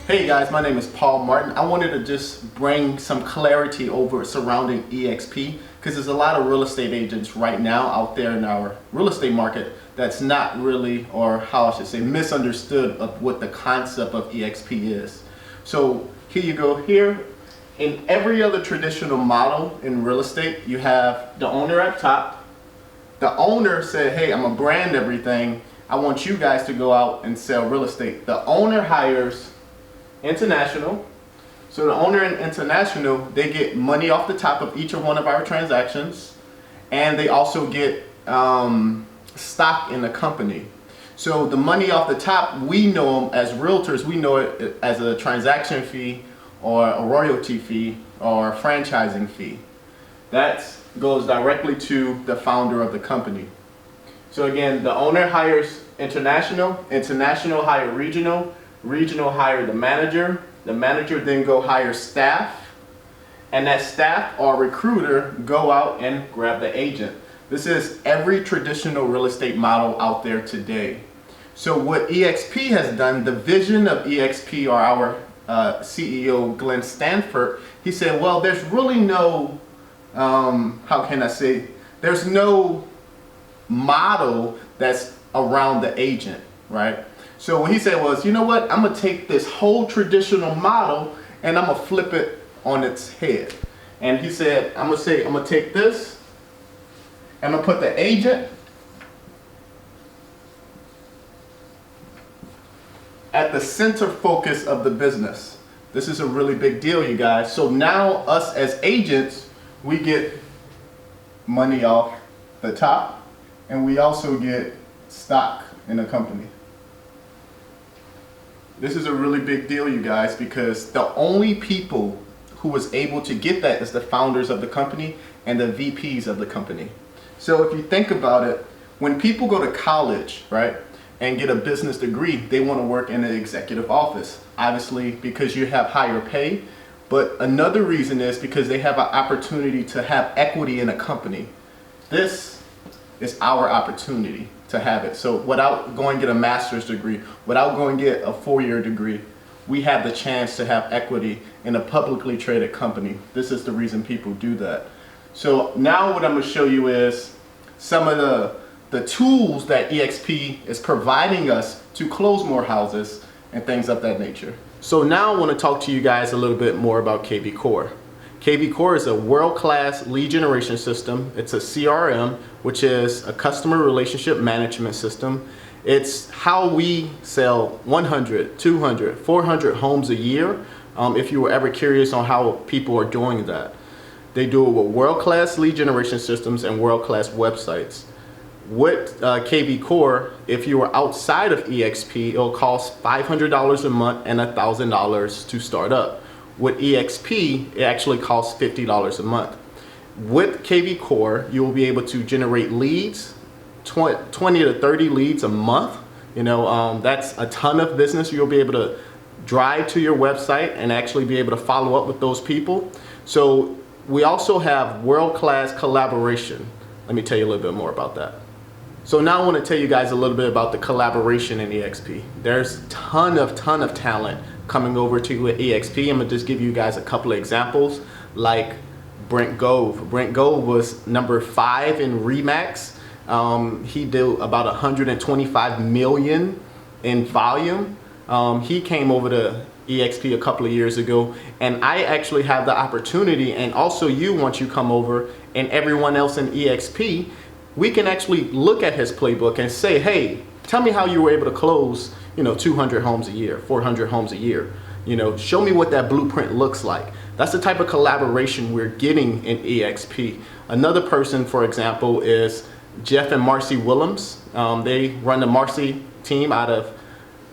Hey guys, my name is Paul Martin. I wanted to just bring some clarity over surrounding EXP because there's a lot of real estate agents right now out there in our real estate market that's not really, or how I should say, misunderstood of what the concept of EXP is. So here you go. Here, in every other traditional model in real estate, you have the owner at top. The owner said, hey, I'm gonna brand everything. I want you guys to go out and sell real estate. The owner hires international. So the owner and international, they get money off the top of each one of our transactions, and they also get stock in the company. So the money off the top, we know them as realtors, we know it as a transaction fee or a royalty fee or a franchising fee. That goes directly to the founder of the company. So again, the owner hires international, international hire regional, regional hire the manager then go hire staff, and that staff or recruiter go out and grab the agent. This is every traditional real estate model out there today. So what EXP has done, the vision of EXP, or our CEO Glenn Stanford, he said, well, there's really no, how can I say, there's no model that's around the agent, right? So what he said was, you know what, I'm gonna take this whole traditional model and I'm gonna flip it on its head. And he said, I'm gonna take this, I'm gonna put the agent at the center focus of the business. This is a really big deal, you guys. So now us as agents, we get money off the top, and we also get stock in the company. This is a really big deal, you guys, because the only people who was able to get that is the founders of the company and the VPs of the company. So if you think about it, when people go to college, right, and get a business degree, they want to work in an executive office, obviously because you have higher pay, but another reason is because they have an opportunity to have equity in a company. This is our opportunity to have it. So without going to get a master's degree, without going to get a 4-year degree, we have the chance to have equity in a publicly traded company. This is the reason people do that. So now what I'm going to show you is some of the tools that EXP is providing us to close more houses and things of that nature. So now I want to talk to you guys a little bit more about KV Core. KV Core is a world-class lead generation system. It's a CRM, which is a customer relationship management system. It's how we sell 100, 200, 400 homes a year. If you were ever curious on how people are doing that. They do it with world-class lead generation systems and world-class websites. With KV Core, if you were outside of EXP, it'll cost $500 a month and $1,000 to start up. With EXP, it actually costs $50 a month. With KV Core, you will be able to generate leads, 20 to 30 leads a month. You know, that's a ton of business. You'll be able to drive to your website and actually be able to follow up with those people. So we also have world-class collaboration. Let me tell you a little bit more about that. So now I want to tell you guys a little bit about the collaboration in EXP. There's ton of talent coming over to EXP. I'm gonna just give you guys a couple of examples, like Brent Gove. Brent Gove was number 5 in Remax. He did about 125 million in volume. He came over to EXP a couple of years ago, and I actually have the opportunity, and also you, once you come over, and everyone else in EXP, we can actually look at his playbook and say, hey, tell me how you were able to close, 200 homes a year, 400 homes a year. Show me what that blueprint looks like. That's the type of collaboration we're getting in EXP. Another person, for example, is Jeff and Marcy Willems. They run the Marcy team out of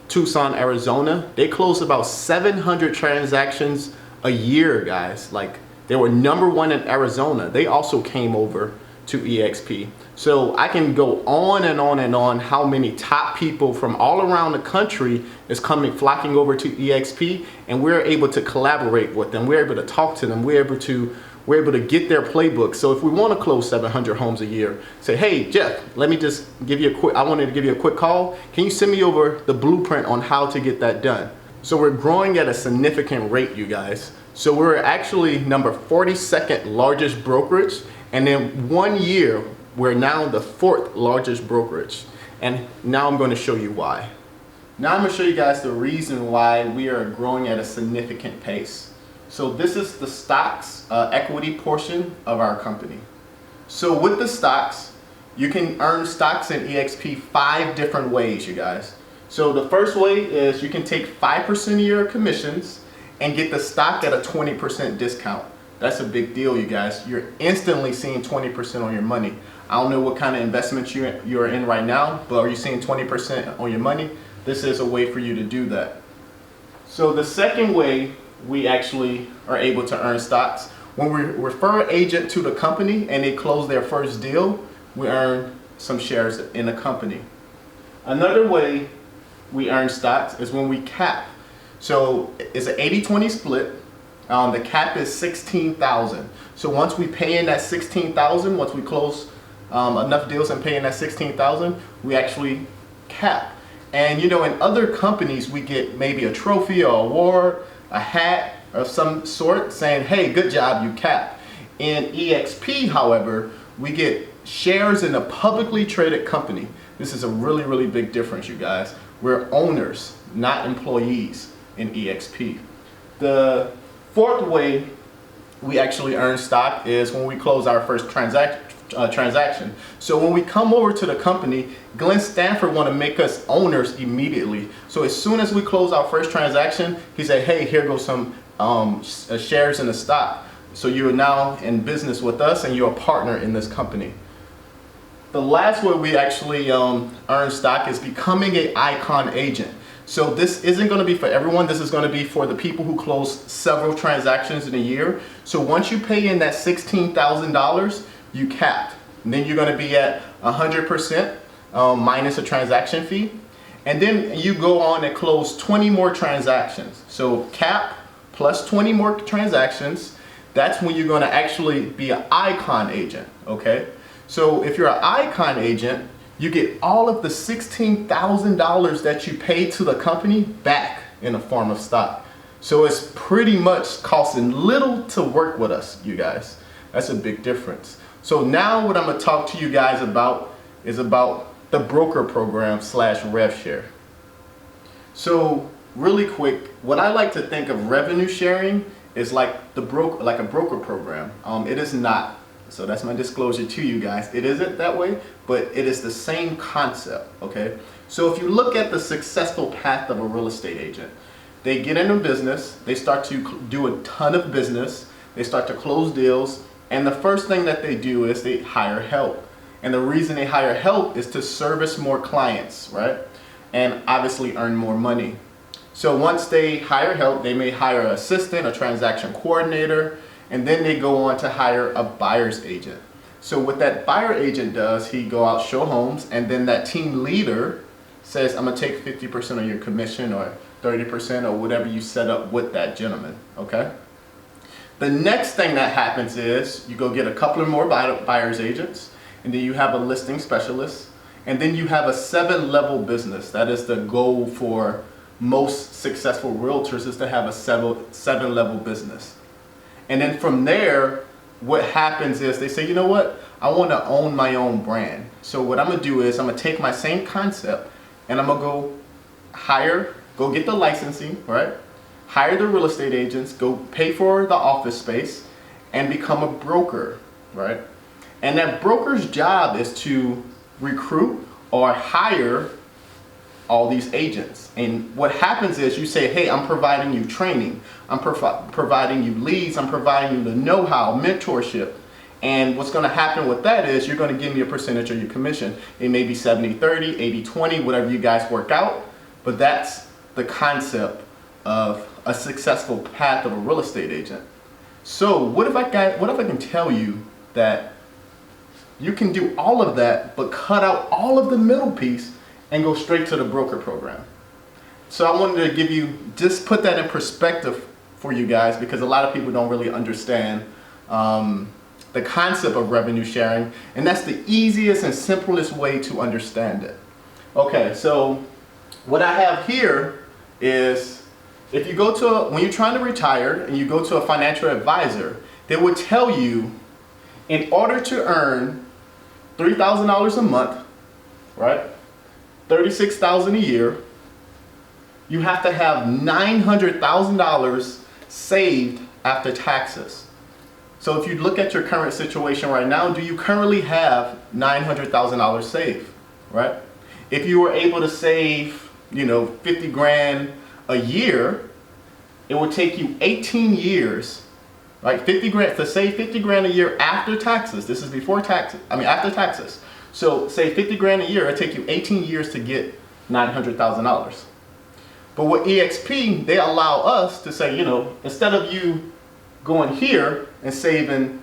Tucson, Arizona. They close about 700 transactions a year, guys. Like, they were number 1 in Arizona. They also came over to EXP. So I can go on and on and on how many top people from all around the country is flocking over to EXP, and we're able to collaborate with them. We're able to talk to them. We're able to get their playbook. So if we want to close 700 homes a year, say, hey, Jeff, let me just give you I wanted to give you a quick call. Can you send me over the blueprint on how to get that done? So we're growing at a significant rate, you guys. So we're actually number 42nd largest brokerage, and in 1 year, we're now the 4th largest brokerage. And now I'm going to show you why. Now I'm going to show you guys the reason why we are growing at a significant pace. So this is the stocks equity portion of our company. So with the stocks, you can earn stocks in EXP 5 different ways, you guys. So the first way is you can take 5% of your commissions and get the stock at a 20% discount. That's a big deal, you guys. You're instantly seeing 20% on your money. I don't know what kind of investments you're in right now, but are you seeing 20% on your money? This is a way for you to do that. So the second way we actually are able to earn stocks, when we refer an agent to the company and they close their first deal, we earn some shares in the company. Another way we earn stocks is when we cap. So it's an 80-20 split. The cap is $16,000. So once we pay in that $16,000, once we close enough deals and pay in that $16,000, we actually cap. And you know, in other companies, we get maybe a trophy or award, a hat of some sort saying, hey, good job, you capped. In EXP, however, we get shares in a publicly traded company. This is a really, really big difference, you guys. We're owners, not employees in EXP. The fourth way we actually earn stock is when we close our first transaction. So when we come over to the company, Glenn Stanford want to make us owners immediately. So as soon as we close our first transaction, he said, hey, here goes some shares in the stock. So you're now in business with us and you're a partner in this company. The last way we actually earn stock is becoming an icon agent. So this isn't going to be for everyone. This is going to be for the people who close several transactions in a year. So once you pay in that $16,000, you capped. And then you're going to be at 100% minus a transaction fee. And then you go on and close 20 more transactions. So cap plus 20 more transactions. That's when you're going to actually be an icon agent, okay? So if you're an icon agent, you get all of the $16,000 that you paid to the company back in the form of stock. So it's pretty much costing little to work with us, you guys. That's a big difference. So now what I'm going to talk to you guys about is about the broker program / rev share. So really quick, what I like to think of revenue sharing is like a broker program. It is not. So that's my disclosure to you guys. It isn't that way, but it is the same concept, okay? So if you look at the successful path of a real estate agent, they get into business, they start to do a ton of business, they start to close deals, and the first thing that they do is they hire help. And the reason they hire help is to service more clients, right? And obviously earn more money. So once they hire help, they may hire an assistant, a transaction coordinator, and then they go on to hire a buyer's agent. So what that buyer agent does, he go out, show homes, and then that team leader says, I'm gonna take 50% of your commission or 30% or whatever you set up with that gentleman, okay? The next thing that happens is you go get a couple of more buyer's agents, and then you have a listing specialist, and then you have a 7-level business. That is the goal for most successful realtors, is to have a 7-level business. And then from there, what happens is they say, you know what? I want to own my own brand. So what I'm going to do is I'm going to take my same concept and I'm going to go get the licensing, right? Hire the real estate agents, go pay for the office space and become a broker, right? And that broker's job is to recruit or hire all these agents. And what happens is you say, hey, I'm providing you training, I'm providing you leads, I'm providing you the know-how, mentorship. And what's going to happen with that is you're going to give me a percentage of your commission. It may be 70-30, 80-20, whatever you guys work out, but that's the concept of a successful path of a real estate agent. So what if I can tell you that you can do all of that but cut out all of the middle piece and go straight to the broker program? So I wanted to give you, just put that in perspective for you guys, because a lot of people don't really understand the concept of revenue sharing, and that's the easiest and simplest way to understand it. Okay, so what I have here is If you go to, when you're trying to retire and you go to a financial advisor, they would tell you in order to earn $3,000 a month, right? $36,000 a year, you have to have $900,000 saved after taxes. So if you look at your current situation right now, do you currently have $900,000 saved, right? If you were able to save, 50 grand a year, it would take you 18 years, right? 50 grand, to save 50 grand a year after taxes. This is before taxes, after taxes. So say 50 grand a year, it'd take you 18 years to get $900,000. But with EXP, they allow us to say, instead of you going here and saving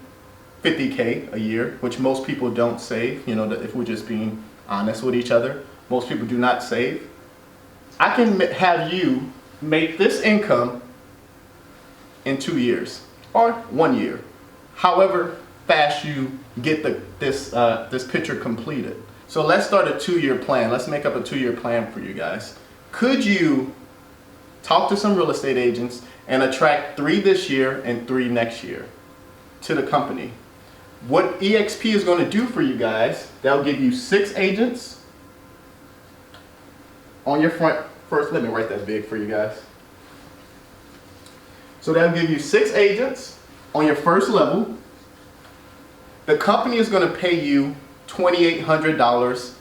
50K a year, which most people don't save, if we're just being honest with each other, most people do not save. I can have you make this income in 2 years or 1 year, however fast you get this picture completed. So let's start a 2-year plan. Let's make up a 2-year plan for you guys. Could you talk to some real estate agents and attract 3 this year and 3 next year to the company? What EXP is going to do for you guys, they'll give you 6 agents on your front. First, let me write that big for you guys. So they'll give you 6 agents on your first level. The company is going to pay you $2,800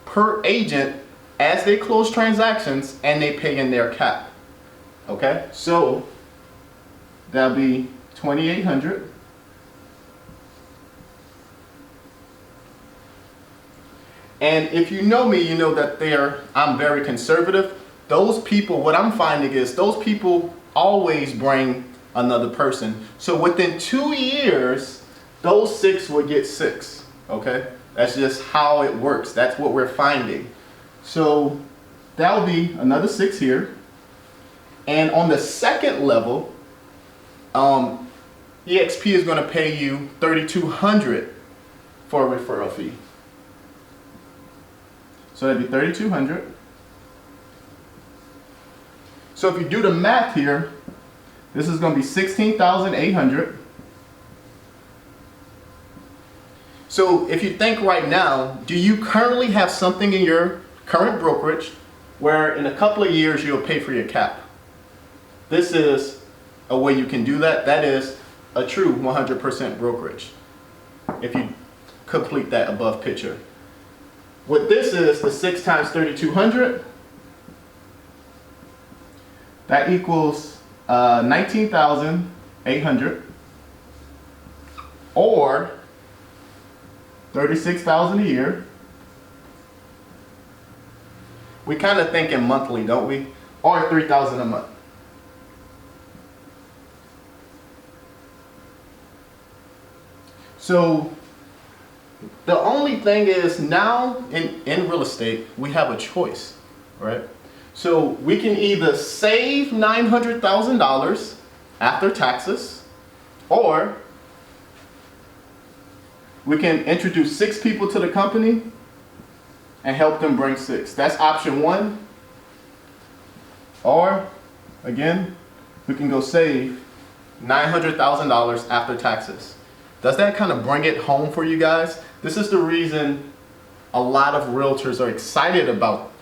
per agent as they close transactions and they pay in their cap. Okay, so that'll be $2,800. And if you know me, you know that I'm very conservative. Those people, what I'm finding is those people always bring another person. So within 2 years, those 6 will get 6. Okay, that's just how it works. That's what we're finding. So that'll be another 6 here. And on the second level, EXP is going to pay you $3,200 for a referral fee. So that'd be $3,200. So if you do the math here, this is going to be $16,800. So if you think right now, do you currently have something in your current brokerage where in a couple of years you'll pay for your cap? This is a way you can do that. That is a true 100% brokerage if you complete that above picture. What this is, the 6 times 3,200, that equals 19,800 or 36,000 a year. We kind of think in monthly, don't we? Or 3,000 a month. So the only thing is now in real estate, we have a choice, right? So we can either save $900,000 after taxes, or we can introduce 6 people to the company and help them bring 6. That's option 1. Or, again, we can go save $900,000 after taxes. Does that kind of bring it home for you guys? This is the reason a lot of realtors are excited about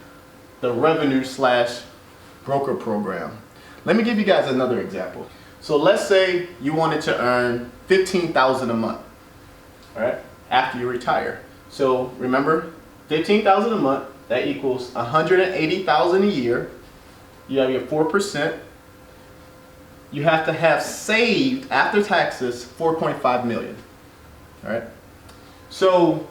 the revenue/broker program. Let me give you guys another example. So let's say you wanted to earn $15,000 a month, all right, after you retire. So remember, $15,000 a month, that equals $180,000 a year. You have your 4%. You have to have saved after taxes $4.5 million. All right. So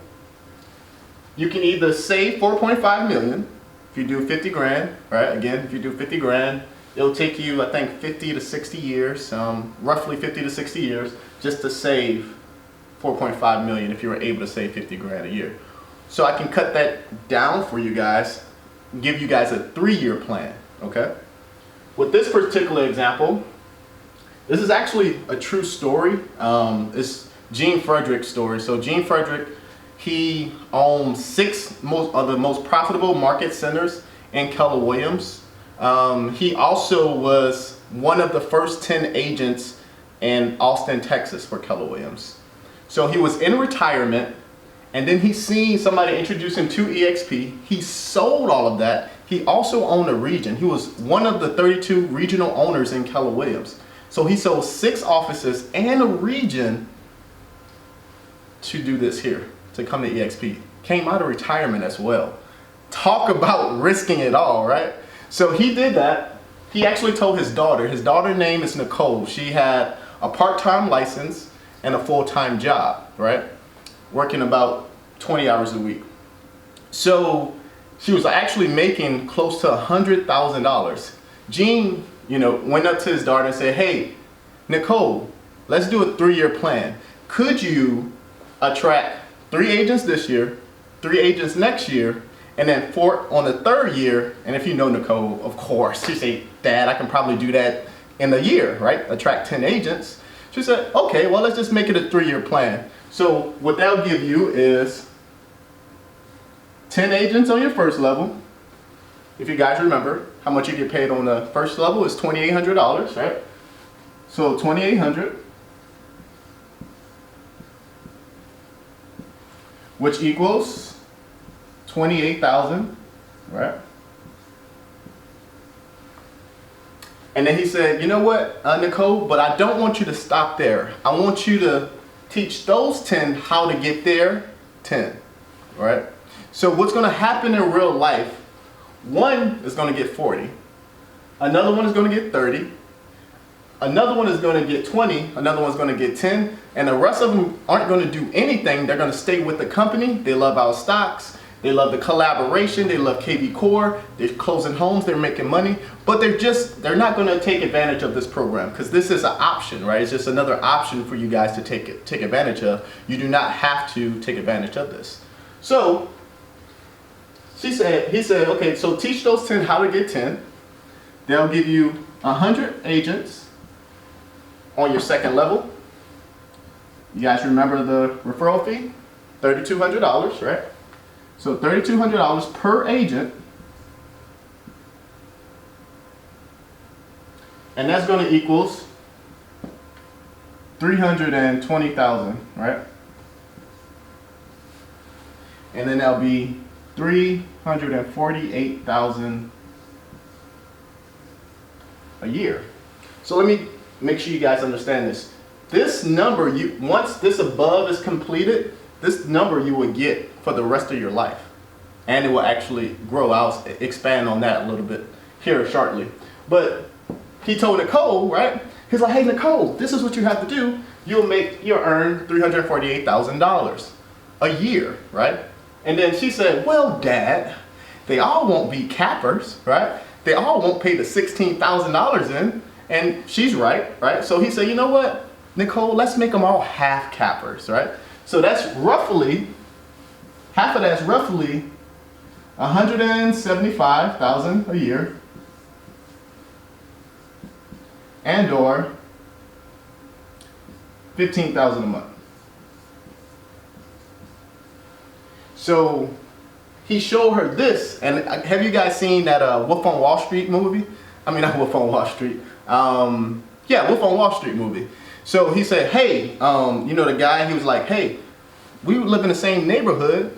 you can either save $4.5 million if you do 50 grand. Right. Again, if you do 50 grand, it'll take you, I think, 50 to 60 years, roughly 50 to 60 years, just to save $4.5 million if you were able to save 50 grand a year. So I can cut that down for you guys, give you guys a 3-year plan. Okay. With this particular example, this is actually a true story. It's Gene Frederick's story. So Gene Frederick, he owns 6 of the most profitable market centers in Keller Williams. He also was one of the first 10 agents in Austin, Texas for Keller Williams. So he was in retirement, and then he seen somebody introduce him to EXP. He sold all of that. He also owned a region. He was one of the 32 regional owners in Keller Williams. So he sold 6 offices and a region to do this here, to come to EXP. Came out of retirement as well. Talk about risking it all, right? So he did that. He actually told his daughter's name is Nicole. She had a part-time license and a full-time job, right? Working about 20 hours a week. So she was actually making close to $100,000. Gene, went up to his daughter and said, hey, Nicole, let's do a 3-year plan. Could you attract 3 agents this year, 3 agents next year, and then 4 on the 3rd year? And if you know Nicole, of course, she said, Dad, I can probably do that in a year, right? Attract 10 agents. She said, okay, well, let's just make it a 3-year plan. So what that'll give you is 10 agents on your first level. If you guys remember, how much you get paid on the first level is $2,800, right? So $2,800, which equals 28,000, right? And then he said, you know what, Nicole, but I don't want you to stop there. I want you to teach those 10 how to get their 10, right? So what's going to happen in real life, one is going to get 40, another one is going to get 30, another one is going to get 20, another one's going to get 10, and the rest of them aren't going to do anything. They're going to stay with the company. They love our stocks. They love the collaboration. They love KV Core. They're closing homes. They're making money. But they're not going to take advantage of this program because this is an option, right? It's just another option for you guys to take advantage of. You do not have to take advantage of this. So he said, okay, so teach those 10 how to get 10. They'll give you 100 agents on your second level. You guys remember the referral fee? $3,200, right? So $3,200 per agent. And that's going to equals 320,000, right? And then that'll be 348,000 a year. So let me make sure you guys understand this. This number, once this above is completed, this number you will get for the rest of your life. And it will actually grow. I'll expand on that a little bit here shortly. But he told Nicole, right? He's like, hey, Nicole, this is what you have to do. You'll earn $348,000 a year, right? And then she said, well, Dad, they all won't be cappers, right? They all won't pay the $16,000 in. And she's right? So he said, you know what, Nicole, let's make them all half cappers, right? So that's roughly, half of that's roughly $175,000 a year, and or $15,000 a month. So he showed her this, and have you guys seen that Wolf on Wall Street movie? I mean, not Wolf on Wall Street. Yeah, Wolf on Wall Street movie. So he said, hey, the guy, he was like, hey, we live in the same neighborhood.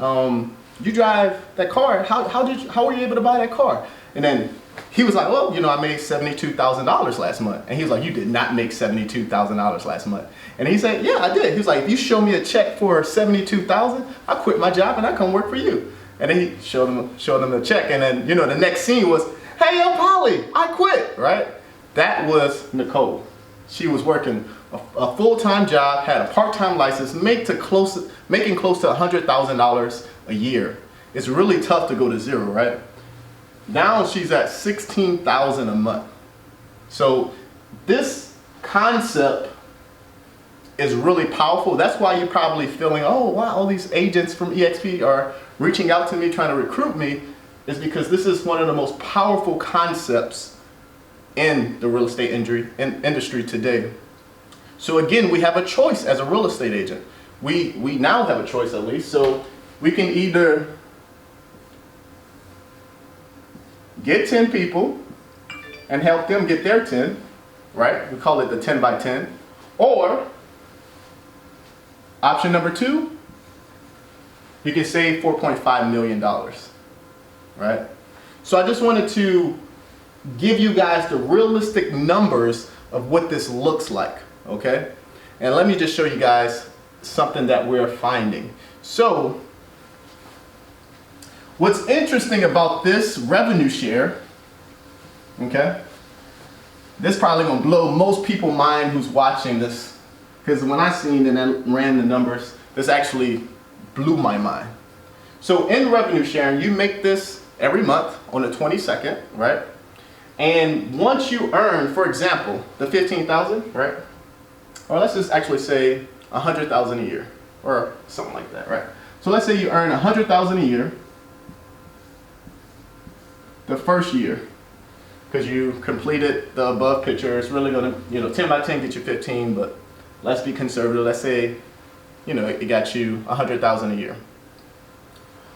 You drive that car. How were you able to buy that car? And then he was like, well, I made $72,000 last month. And he was like, you did not make $72,000 last month. And he said, yeah, I did. He was like, if you show me a check for $72,000, I quit my job and I come work for you. And then he showed him the check. And then, the next scene was, hey, yo, Polly, I quit, right? That was Nicole. She was working a full-time job, had a part-time license, making close to $100,000 a year. It's really tough to go to zero, right? Now she's at $16,000 a month. So this concept is really powerful. That's why you're probably feeling, oh wow, all these agents from EXP are reaching out to me, trying to recruit me, is because this is one of the most powerful concepts in the real estate industry today. So again, we have a choice as a real estate agent. We now have a choice at least. So we can either get 10 people and help them get their 10, right? We call it the 10 by 10. Or option number 2, you can save $4.5 million, right? So I just wanted to give you guys the realistic numbers of what this looks like, okay? And let me just show you guys something that we're finding. So what's interesting about this revenue share, okay? This probably gonna blow most people's mind who's watching this, because when I seen and I ran the numbers, this actually blew my mind. So in revenue sharing, you make this every month on the 22nd, right? And once you earn, for example, the 15,000, right? Or let's just actually say 100,000 a year, or something like that, right? So let's say you earn 100,000 a year the first year, because you completed the above picture. It's really gonna, 10 by 10 get you 15, but let's be conservative. Let's say, it got you 100,000 a year.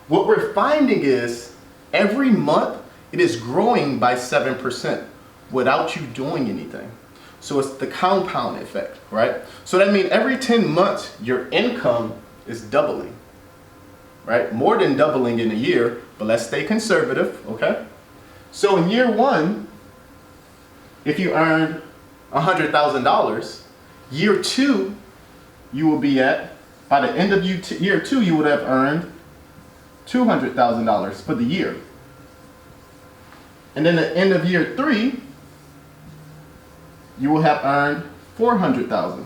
What we're finding is every month it is growing by 7% without you doing anything. So it's the compound effect, right? So that means every 10 months your income is doubling, right? More than doubling in a year, but let's stay conservative, okay? So in year 1, if you earned $100,000, year 2, you will be at, by the end of year 2, you would have earned $200,000 for the year. And then at the end of year 3, you will have earned $400,000.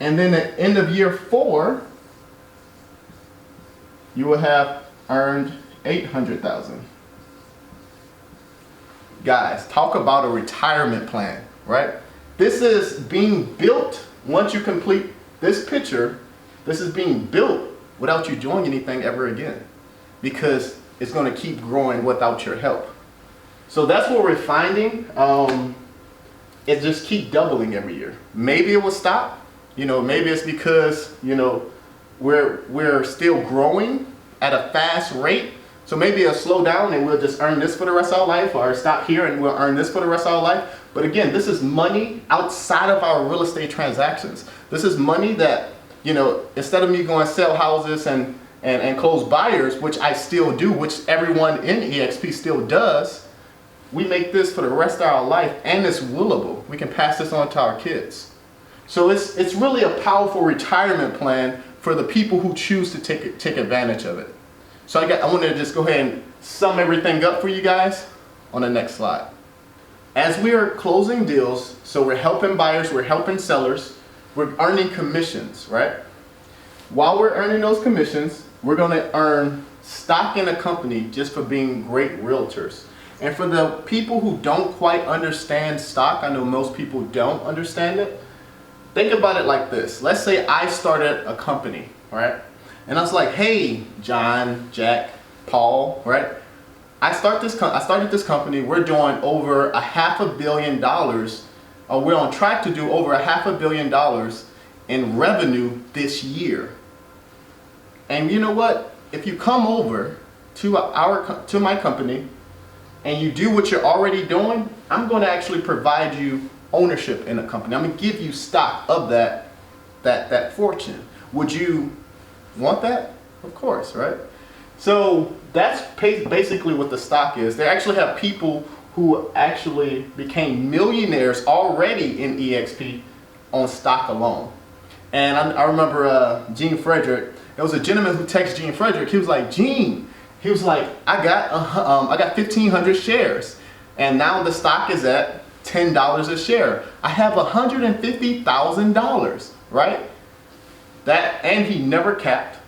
And then at the end of year 4, you will have earned $800,000. Guys, talk about a retirement plan, right? This is being built once you complete this picture. This is being built without you doing anything ever again, because it's going to keep growing without your help. So that's what we're finding. It just keep doubling every year. Maybe it will stop. Maybe it's because we're still growing at a fast rate. So maybe it'll slow down and we'll just earn this for the rest of our life, or stop here and we'll earn this for the rest of our life. But again, this is money outside of our real estate transactions. This is money that, instead of me going sell houses and close buyers, which I still do, which everyone in EXP still does, we make this for the rest of our life, and it's willable. We can pass this on to our kids. So it's really a powerful retirement plan for the people who choose to take advantage of it. So I want to just go ahead and sum everything up for you guys on the next slide. As we are closing deals, so we're helping buyers, we're helping sellers, we're earning commissions, right? While we're earning those commissions, we're going to earn stock in a company just for being great realtors. And for the people who don't quite understand stock, I know most people don't understand it. Think about it like this. Let's say I started a company, right? And I was like, hey, John, Jack, Paul, right? I started this company. We're doing over $500 million. We're on track to do over $500 million in revenue this year. And you know what? If you come over to my company and you do what you're already doing, I'm going to actually provide you ownership in a company. I'm going to give you stock of that fortune. Would you want that? Of course, right? So that's basically what the stock is. They actually have people who actually became millionaires already in EXP on stock alone. And I remember Gene Frederick. There was a gentleman who texted Gene Frederick. He was like, Gene, I got 1,500 shares, and now the stock is at $10 a share. I have $150,000, right? And he never capped.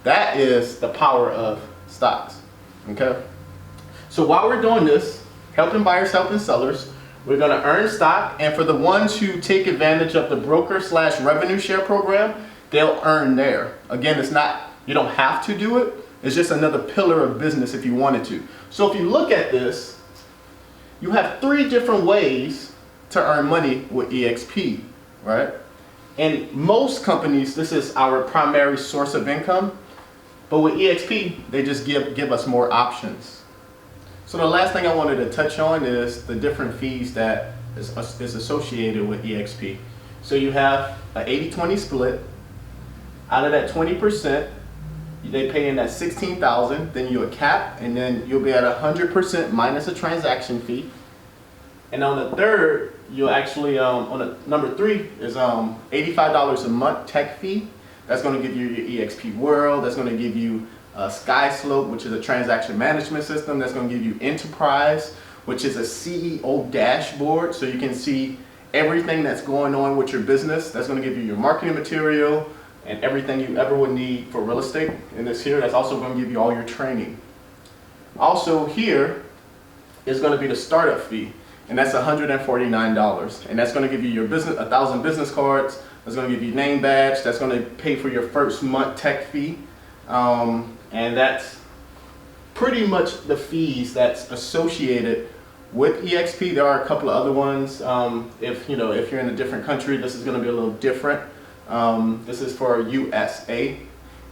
That is the power of stocks, okay? So while we're doing this, helping buyers, helping sellers, we're gonna earn stock, and for the ones who take advantage of the broker/revenue share program, they'll earn there. Again, you don't have to do it. It's just another pillar of business if you wanted to. So if you look at this, you have 3 different ways to earn money with EXP, right? In most companies, this is our primary source of income, but with EXP, they just give us more options. So the last thing I wanted to touch on is the different fees that is associated with EXP. So you have an 80-20 split. Out of that 20%, they pay in that $16,000, then you'll cap, and then you'll be at 100% minus a transaction fee. And on the third, you'll actually, on the number 3 is $85 a month tech fee. That's going to give you your EXP World. That's going to give you Sky Slope, which is a transaction management system. That's going to give you Enterprise, which is a CEO dashboard, so you can see everything that's going on with your business. That's going to give you your marketing material and everything you ever would need for real estate. And this here, that's also going to give you all your training. Also here is going to be the startup fee, and that's $149. And that's going to give you your business, 1,000 business cards. That's going to give you name badge. That's going to pay for your first month tech fee. And that's pretty much the fees that's associated with EXP. There are a couple of other ones. If you're in a different country, this is going to be a little different. This is for USA.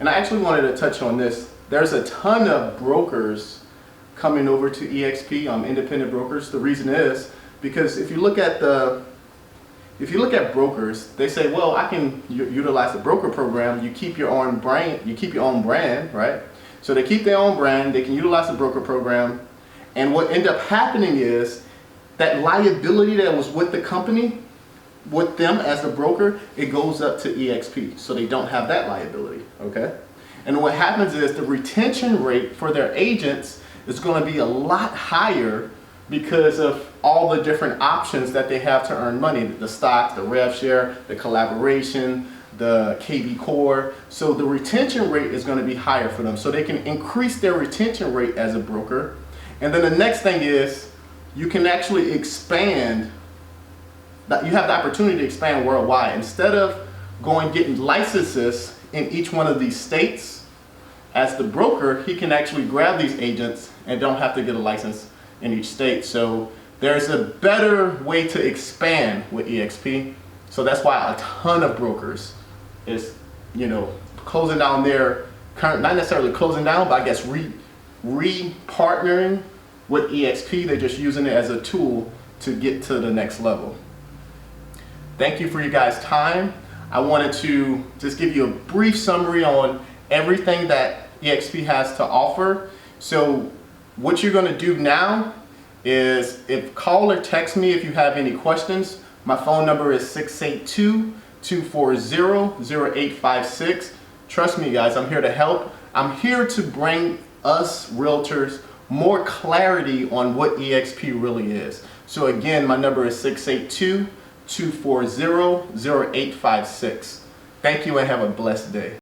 And I actually wanted to touch on this. There's a ton of brokers coming over to EXP, independent brokers. The reason is because if you look at brokers, they say, well, I can utilize the broker program. You keep your own brand, right? So they keep their own brand. They can utilize the broker program. And what ended up happening is that liability that was with the company, with them as the broker, it goes up to EXP. So they don't have that liability, okay? And what happens is the retention rate for their agents is going to be a lot higher because of all the different options that they have to earn money. The stock, the rev share, the collaboration, the KV core. So the retention rate is going to be higher for them. So they can increase their retention rate as a broker. And then the next thing is you can actually expand. You have the opportunity to expand worldwide. Instead of getting licenses in each one of these states, as the broker, he can actually grab these agents and don't have to get a license in each state. So there's a better way to expand with EXP. So that's why a ton of brokers is, closing down their current, not necessarily closing down, but I guess re-partnering with EXP. They're just using it as a tool to get to the next level. Thank you for your guys' time. I wanted to just give you a brief summary on everything that EXP has to offer. So what you're going to do now is call or text me if you have any questions. My phone number is 682-240-0856. Trust me, guys, I'm here to help. I'm here to bring us realtors more clarity on what EXP really is. So again, my number is 682-240-0856. Thank you and have a blessed day.